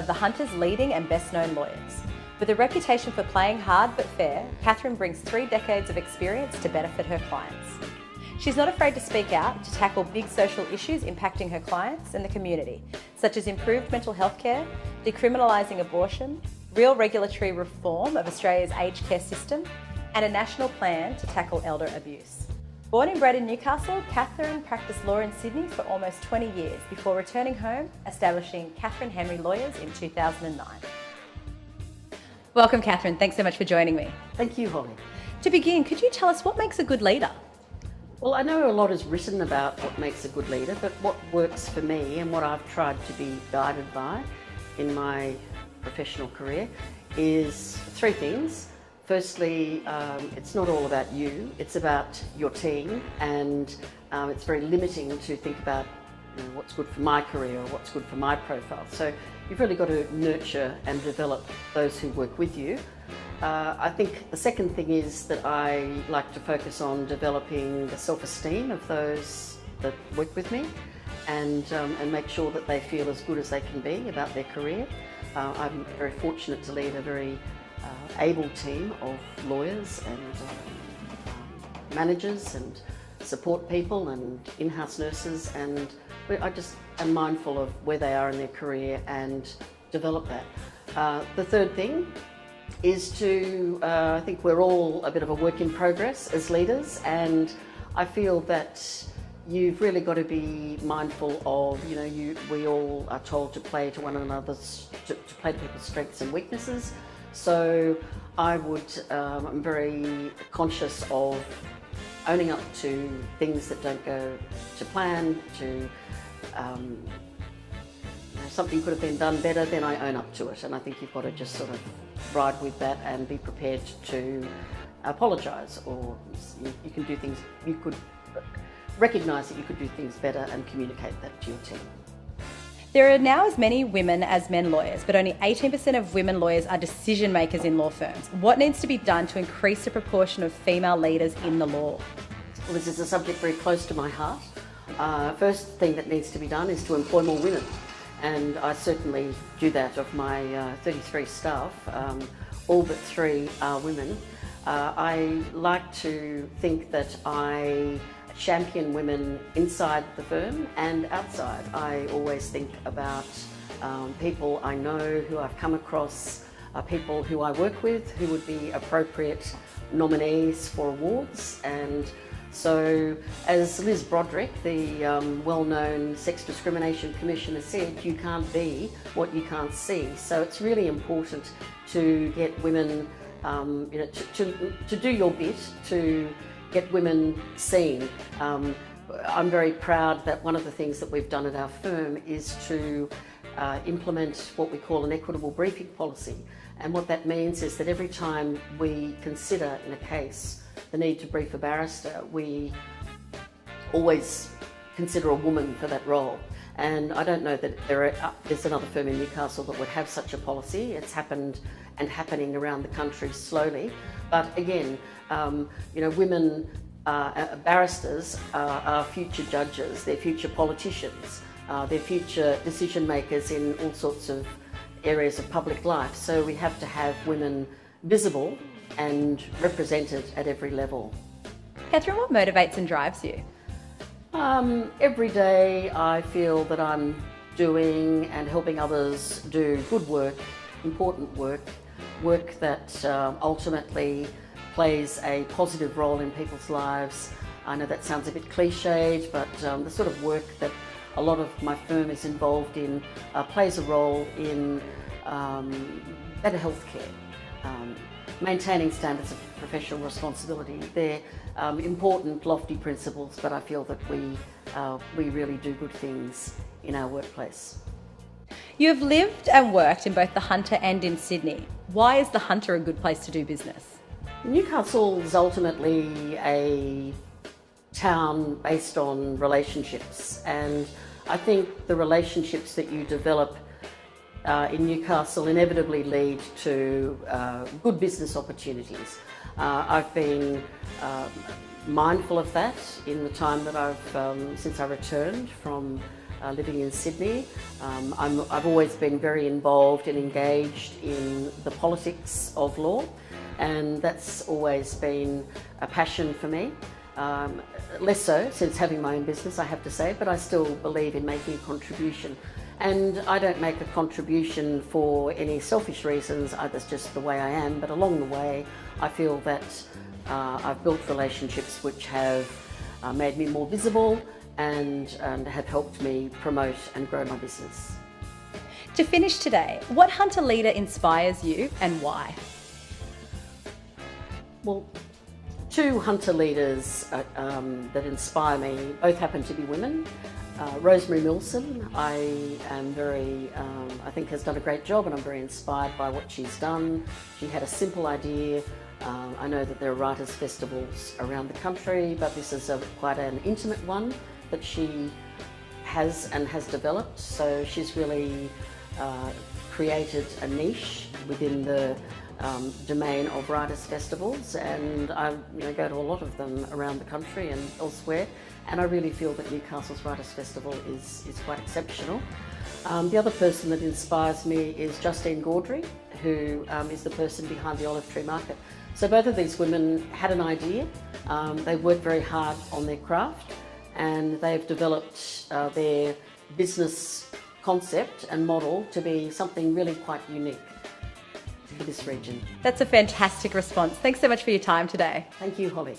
the Hunter's leading and best-known lawyers. With a reputation for playing hard but fair, Catherine brings 3 decades of experience to benefit her clients. She's not afraid to speak out to tackle big social issues impacting her clients and the community, such as improved mental health care, decriminalising abortion, real regulatory reform of Australia's aged care system, and a national plan to tackle elder abuse. Born and bred in Newcastle, Catherine practiced law in Sydney for almost 20 years before returning home, establishing Catherine Henry Lawyers in 2009. Welcome, Catherine. Thanks so much for joining me. Thank you, Holly. To begin, could you tell us what makes a good leader? Well, I know a lot is written about what makes a good leader, but what works for me and what I've tried to be guided by in my professional career is 3 things. Firstly, it's not all about you, it's about your team, and it's very limiting to think about what's good for my career or what's good for my profile. So you've really got to nurture and develop those who work with you. I think the second thing is that I like to focus on developing the self-esteem of those that work with me and make sure that they feel as good as they can be about their career. I'm very fortunate to lead a very able team of lawyers and managers and support people and in-house nurses, and I just am mindful of where they are in their career and develop that. The third thing is to, I think we're all a bit of a work in progress as leaders, and I feel that you've really got to be mindful of, we all are told to play to one another's, to play to people's strengths and weaknesses. So I'm very conscious of owning up to things that don't go to plan, to something could have been done better, then I own up to it. And I think you've got to just sort of ride with that and be prepared to apologise, or you can do things, you could recognise that you could do things better and communicate that to your team. There are now as many women as men lawyers, but only 18% of women lawyers are decision makers in law firms. What needs to be done to increase the proportion of female leaders in the law? Well, this is a subject very close to my heart. First thing that needs to be done is to employ more women, and I certainly do that. Of my 33 staff, all but 3 are women. I like to think that I champion women inside the firm and outside. I always think about people I know, who I've come across, people who I work with who would be appropriate nominees for awards. And so, as Liz Broderick, the well-known Sex Discrimination Commissioner, said, you can't be what you can't see. So it's really important to get women, to do your bit to get women seen. I'm very proud that one of the things that we've done at our firm is to implement what we call an equitable briefing policy. And what that means is that every time we consider in a case the need to brief a barrister, we always consider a woman for that role. And I don't know that there's another firm in Newcastle that would have such a policy. It's happened and happening around the country slowly. But again, women barristers are future judges, they're future politicians, they're future decision makers in all sorts of areas of public life. So we have to have women visible and represented at every level. Catherine, what motivates and drives you? Every day I feel that I'm doing and helping others do good work, important work that ultimately plays a positive role in people's lives. I know that sounds a bit cliched, but the sort of work that a lot of my firm is involved in plays a role in better health care, maintaining standards of professional responsibility. They're important, lofty principles, but I feel that we really do good things in our workplace. You have lived and worked in both the Hunter and in Sydney. Why is the Hunter a good place to do business? Newcastle is ultimately a town based on relationships, and I think the relationships that you develop in Newcastle inevitably lead to good business opportunities. I've been mindful of that in the time that since I returned from living in Sydney. I've always been very involved and engaged in the politics of law, and that's always been a passion for me. Less so since having my own business, I have to say, but I still believe in making a contribution. And I don't make a contribution for any selfish reasons, that's just the way I am, but along the way I feel that I've built relationships which have made me more visible and have helped me promote and grow my business. To finish today, what hunter leader inspires you and why? Well, two hunter leaders that inspire me both happen to be women. Rosemary Milson, I think has done a great job, and I'm very inspired by what she's done. She had a simple idea. I know that there are writers' festivals around the country, but this is quite an intimate one that she has developed. So she's really created a niche within the domain of writers' festivals, and I go to a lot of them around the country and elsewhere, and I really feel that Newcastle's Writers' Festival is quite exceptional. The other person that inspires me is Justine Gaudry, who is the person behind the Olive Tree Market. So both of these women had an idea, they worked very hard on their craft, and they've developed their business concept and model to be something really quite unique for this region. That's a fantastic response. Thanks so much for your time today. Thank you, Holly.